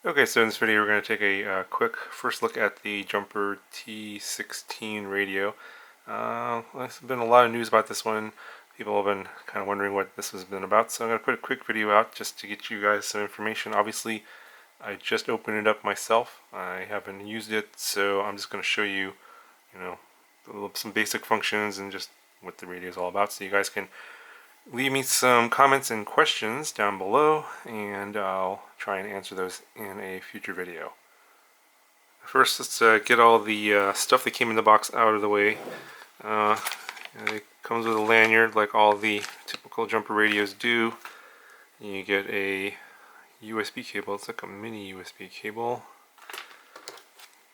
Okay, so in this video we're going to take a quick first look at the Jumper T16 radio. There's been a lot of news about this one. People have been kind of wondering what this has been about, so I'm going to put a quick video out just to get you guys some information. Obviously, I just opened it up myself. I haven't used it, so I'm just going to show you, some basic functions and just what the radio is all about, so you guys can leave me some comments and questions down below, and I'll try and answer those in a future video. First, let's get all the stuff that came in the box out of the way. It comes with a lanyard like all the typical Jumper radios do. You get a USB cable. It's like a mini USB cable.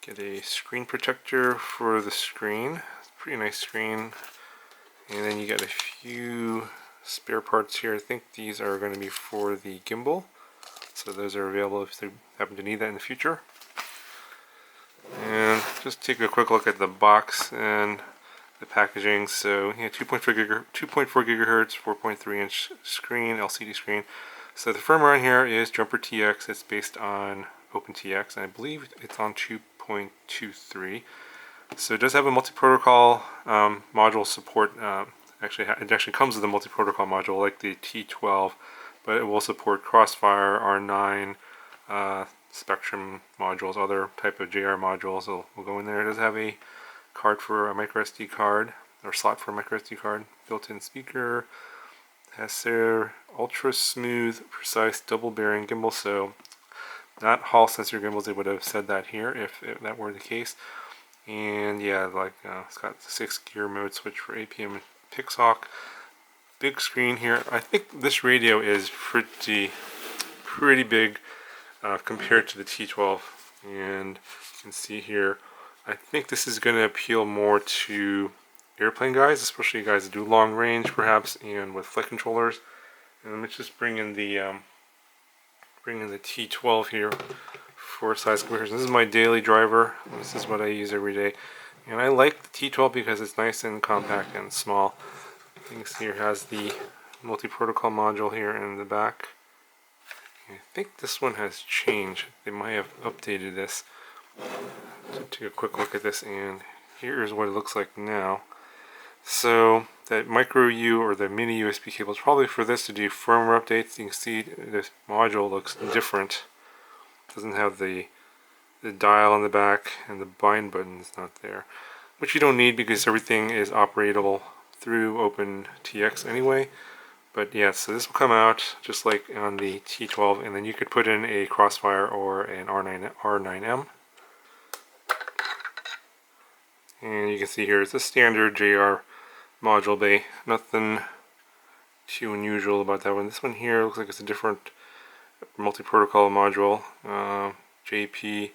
Get a screen protector for the screen. It's a pretty nice screen. And then you get a few spare parts here. I think these are going to be for the gimbal, so those are available if you happen to need that in the future. And just take a quick look at the box and the packaging. So 2.4 gigahertz, 4.3 inch screen, LCD screen. So the firmware on here is Jumper TX. It's based on OpenTX, and I believe it's on 2.23. So it does have a multi-protocol module support. It actually comes with a multi-protocol module like the T12, but it will support Crossfire, R9, Spectrum modules, other type of JR modules will go in there. It does have a card for a micro SD card, or slot for a micro SD card, built-in speaker, has their ultra smooth, precise double bearing gimbal, so not Hall sensor gimbals, they would have said that here if that were the case. And yeah, it's got the 6 gear mode switch for APM and Pixhawk. Big screen here. I think this radio is pretty big compared to the T12, and you can see here, I think this is going to appeal more to airplane guys, especially guys that do long range perhaps, and with flight controllers. And let's just bring in the T12 here for size comparison. This is my daily driver. This is what I use every day. And I like the T12 because it's nice and compact and small. Things here has the multi-protocol module here in the back. I think this one has changed. They might have updated this. So take a quick look at this, and here's what it looks like now. So that micro U or the mini USB cable is probably for this to do firmware updates. You can see this module looks different. It doesn't have the dial on the back, and the bind button is not there, which you don't need because everything is operatable through OpenTX anyway. But yeah, so this will come out just like on the T12, and then you could put in a Crossfire or an R9M. And you can see here it's a standard JR module bay. Nothing too unusual about that one. This one here looks like it's a different multi-protocol module. JP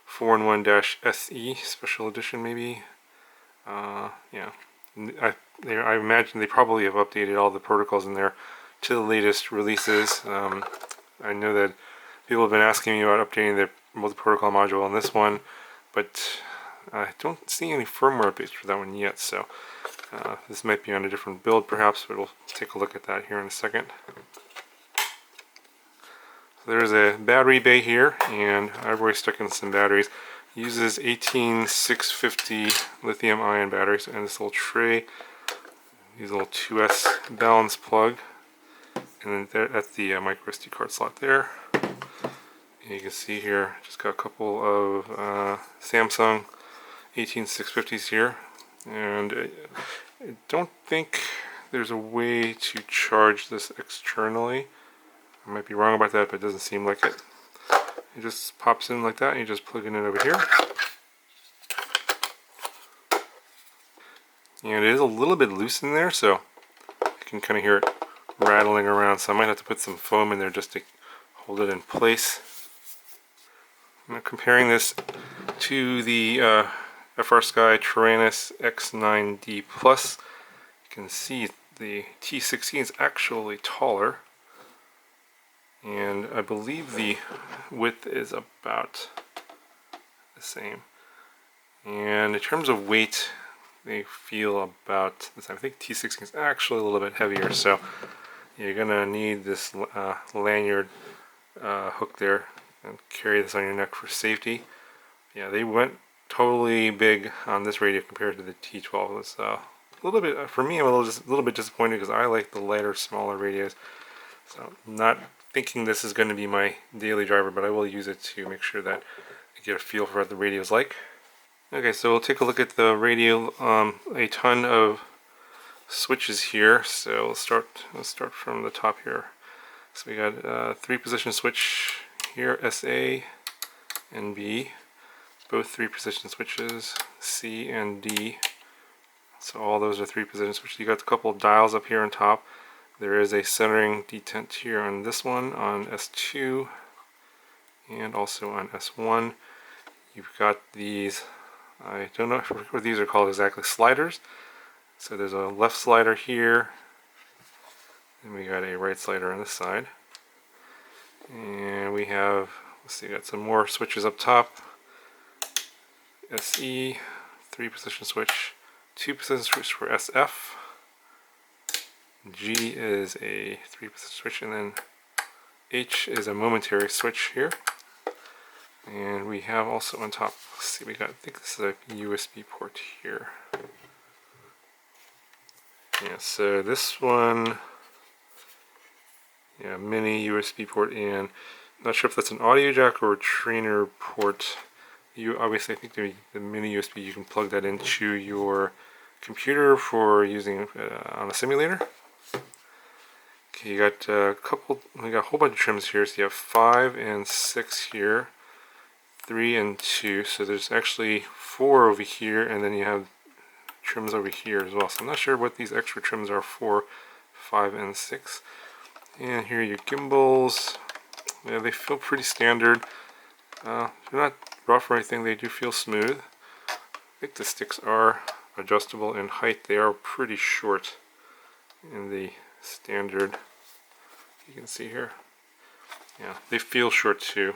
4-in-1-SE special edition maybe. Yeah. I imagine they probably have updated all the protocols in there to the latest releases. I know that people have been asking me about updating the multi-protocol module on this one, but I don't see any firmware updates for that one yet, so this might be on a different build perhaps, but we'll take a look at that here in a second. So there's a battery bay here, and I've already stuck in some batteries. It uses 18650 lithium ion batteries, and this little tray, these little 2S balance plug, and then that's the micro SD card slot there. And you can see here, just got a couple of Samsung 18650s here, and I don't think there's a way to charge this externally. I might be wrong about that, but it doesn't seem like it. It just pops in like that, and you just plug it in over here. And it is a little bit loose in there, so you can kind of hear it rattling around, so I might have to put some foam in there just to hold it in place. I'm comparing this to the FrSky Taranis X9D Plus. You can see the T16 is actually taller, and I believe the width is about the same. And in terms of weight, they feel about the same. I think T16 is actually a little bit heavier, so you're gonna need this lanyard hook there and carry this on your neck for safety. Yeah, they went totally big on this radio compared to the T12. It was a little bit, for me, I'm a little bit disappointed because I like the lighter, smaller radios. So I'm not thinking this is going to be my daily driver, but I will use it to make sure that I get a feel for what the radio is like. Okay, so we'll take a look at the radio. A ton of switches here. So let's start from the top here. So we got a 3-position switch here, SA and B, both 3-position switches, C and D. So all those are 3-position switches. You got a couple of dials up here on top. There is a centering detent here on this one, on S2, and also on S1. You've got these, I don't know what these are called exactly, sliders. So there's a left slider here, and we got a right slider on this side. And we have, let's see, got some more switches up top. SE, 3-position switch, 2-position switch for SF. G is a 3-position switch, and then H is a momentary switch here. And we have also on top, let's see, we got, I think this is a USB port here. Yeah, so this one, yeah, mini USB port, and not sure if that's an audio jack or a trainer port. You obviously, I think the mini USB, you can plug that into your computer for using on a simulator. Okay, you got we got a whole bunch of trims here. So you have 5 and 6 here, 3 and 2. So there's actually 4 over here, and then you have trims over here as well. So I'm not sure what these extra trims are for, 5 and 6. And here are your gimbals. Yeah, they feel pretty standard. They're not rough or anything. They do feel smooth. I think the sticks are adjustable in height. They are pretty short in the standard. You can see here. Yeah, they feel short too.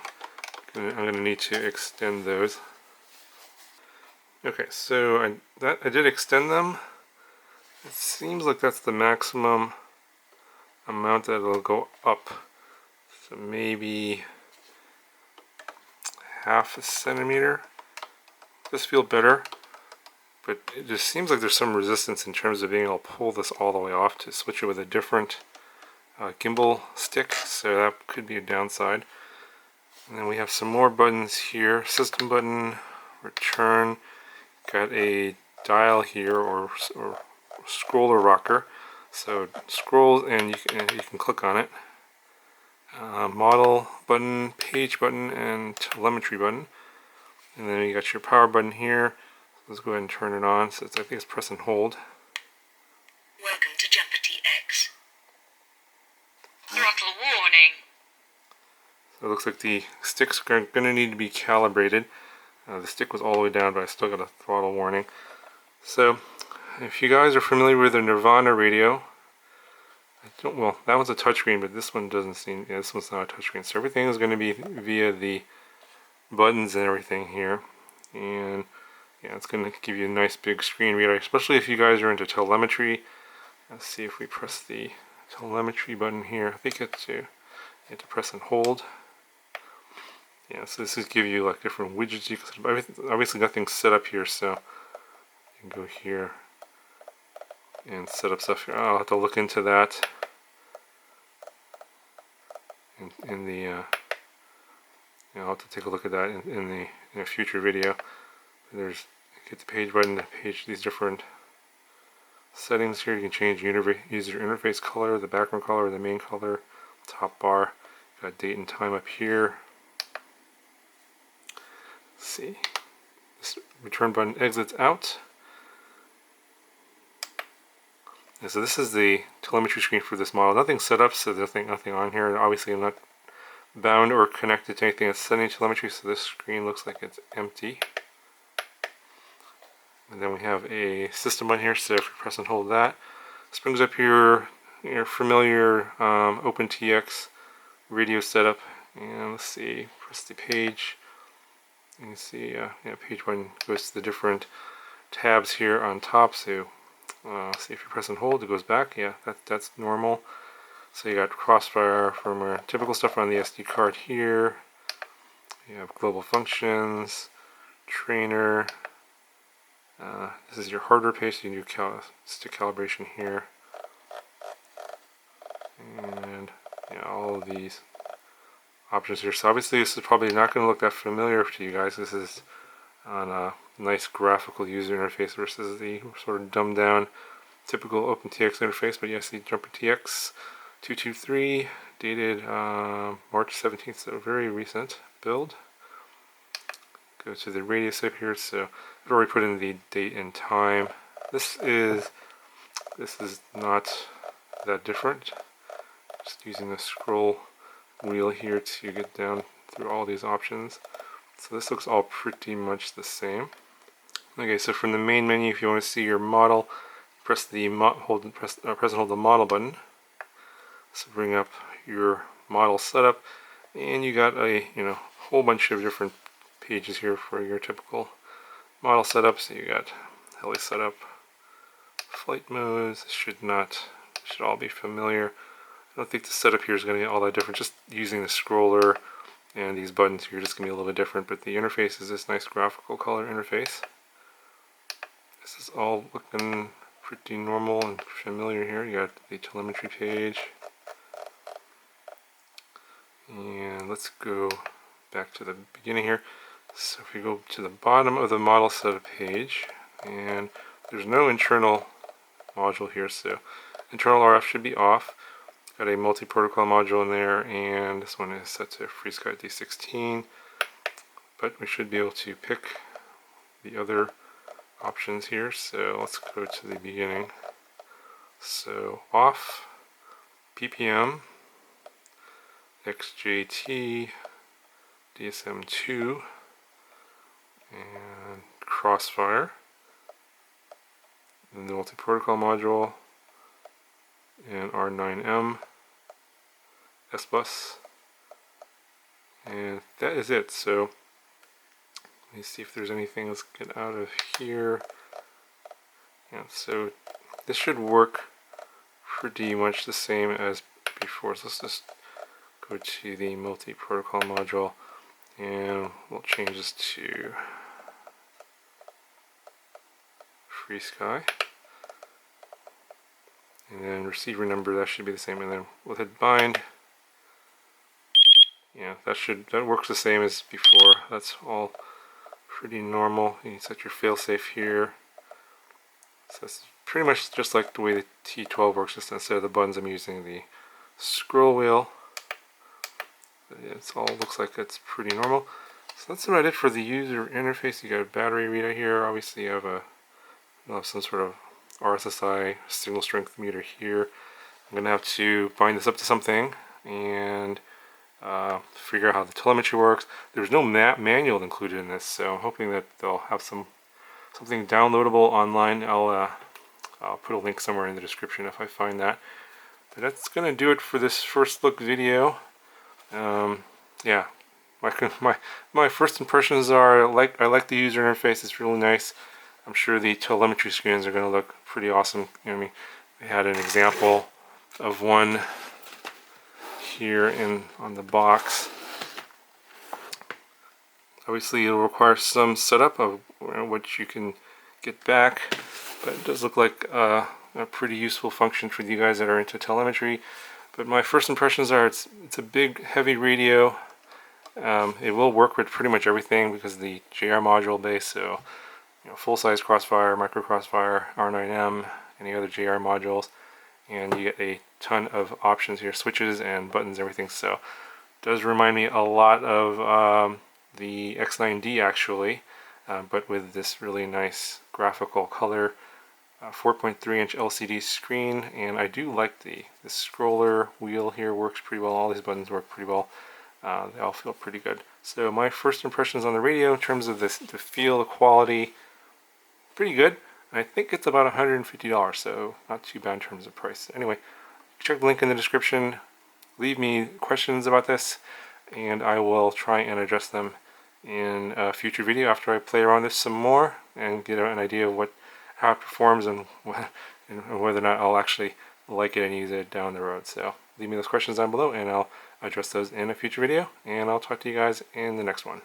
I'm going to need to extend those. Okay, so I did extend them. It seems like that's the maximum amount that it'll go up. So maybe half a centimeter. Does feel better, but it just seems like there's some resistance in terms of being able to pull this all the way off to switch it with a different gimbal stick, so that could be a downside. And then we have some more buttons here. System button, return, got a dial here, or scroller rocker. So scrolls and you can click on it. Model button, page button, and telemetry button. And then you got your power button here. Let's go ahead and turn it on. So I think it's press and hold. Welcome to Jumper TX. Throttle warning. So it looks like the sticks are going to need to be calibrated. The stick was all the way down, but I still got a throttle warning. So if you guys are familiar with the Nirvana radio, well, that one's a touchscreen, but this one doesn't seem, yeah, this one's not a touchscreen. So everything is going to be via the buttons and everything here. And yeah, it's going to give you a nice big screen reader, especially if you guys are into telemetry. Let's see if we press the telemetry button here. I think you have to press and hold. Yeah, so this is give you like different widgets. You can, obviously nothing's set up here, so you can go here and set up stuff here. I'll have to look into that in the I'll have to take a look at that in a future video. There's, get the page button, the page, these different settings here. You can change user interface color, the background color, the main color, top bar. Got date and time up here. Let's see. This return button exits out. And so this is the telemetry screen for this model. Nothing's set up, so there's nothing on here. Obviously I'm not bound or connected to anything that's sending telemetry, so this screen looks like it's empty. And then we have a system button here, so if you press and hold that, this brings up your familiar OpenTX radio setup. And let's see, press the page. You can see, page button goes to the different tabs here on top. So, see if you press and hold, it goes back. Yeah, that's normal. So you got crossfire from our typical stuff on the SD card here. You have global functions, trainer. This is your hardware page, so you can do stick calibration here. And all of these options here. So obviously this is probably not going to look that familiar to you guys. This is on a nice graphical user interface versus the sort of dumbed down typical OpenTX interface. But yes, the Jumper TX 223 dated March 17th, so very recent build. Go to the radius type here, so I've already put in the date and time. This is not that different. Just using the scroll wheel here to get down through all these options. So this looks all pretty much the same. Okay, so from the main menu, if you want to see your model, press the press and hold the model button. So bring up your model setup, and you got a whole bunch of different pages here for your typical model setup. So you got heli setup, flight modes. Should all be familiar. I don't think the setup here is going to get all that different. Just using the scroller and these buttons here, just going to be a little bit different. But the interface is this nice graphical color interface. This is all looking pretty normal and familiar here. You got the telemetry page. And let's go back to the beginning here. So if we go to the bottom of the model setup page, and there's no internal module here, so internal RF should be off. Got a multi-protocol module in there, and this one is set to FreeSky T16. But we should be able to pick the other options here. So let's go to the beginning. So off, PPM, XJT, DSM2, and Crossfire, and the multi-protocol module, and R9M, S-Bus, and that is it. So let me see if there's anything. Let's get out of here. Yeah, so this should work pretty much the same as before. So let's just go to the multi-protocol module, and we'll change this to FreeSky. And then receiver number, that should be the same. And then we'll hit bind. Yeah, that works the same as before. That's all pretty normal. You can set your failsafe here. So that's pretty much just like the way the T12 works. Just instead of the buttons, I'm using the scroll wheel. It all looks like it's pretty normal. So that's about it for the user interface. You got a battery readout here. Obviously, you'll have some sort of RSSI signal strength meter here. I'm going to have to bind this up to something and figure out how the telemetry works. There's no manual included in this, so I'm hoping that they'll have something downloadable online. I'll put a link somewhere in the description if I find that. But that's going to do it for this first look video. Yeah, my first impressions are I like the user interface. It's really nice. I'm sure the telemetry screens are going to look pretty awesome. You know what I mean? We had an example of one here on the box. Obviously, it'll require some setup of what you can get back, but it does look like a pretty useful function for you guys that are into telemetry. But my first impressions are it's a big, heavy radio. It will work with pretty much everything because of the JR module base. So, full-size Crossfire, micro Crossfire, R9M, any other JR modules, and you get a ton of options here, switches and buttons, everything. So, it does remind me a lot of the X9D actually, but with this really nice graphical color. 4.3-inch LCD screen, and I do like the scroller wheel here. Works pretty well. All these buttons work pretty well. They all feel pretty good. So my first impressions on the radio in terms of the feel, the quality, pretty good. I think it's about $150, so not too bad in terms of price. Anyway, check the link in the description. Leave me questions about this, and I will try and address them in a future video after I play around this some more and get an idea of how it performs and whether or not I'll actually like it and use it down the road. So leave me those questions down below, and I'll address those in a future video, and I'll talk to you guys in the next one.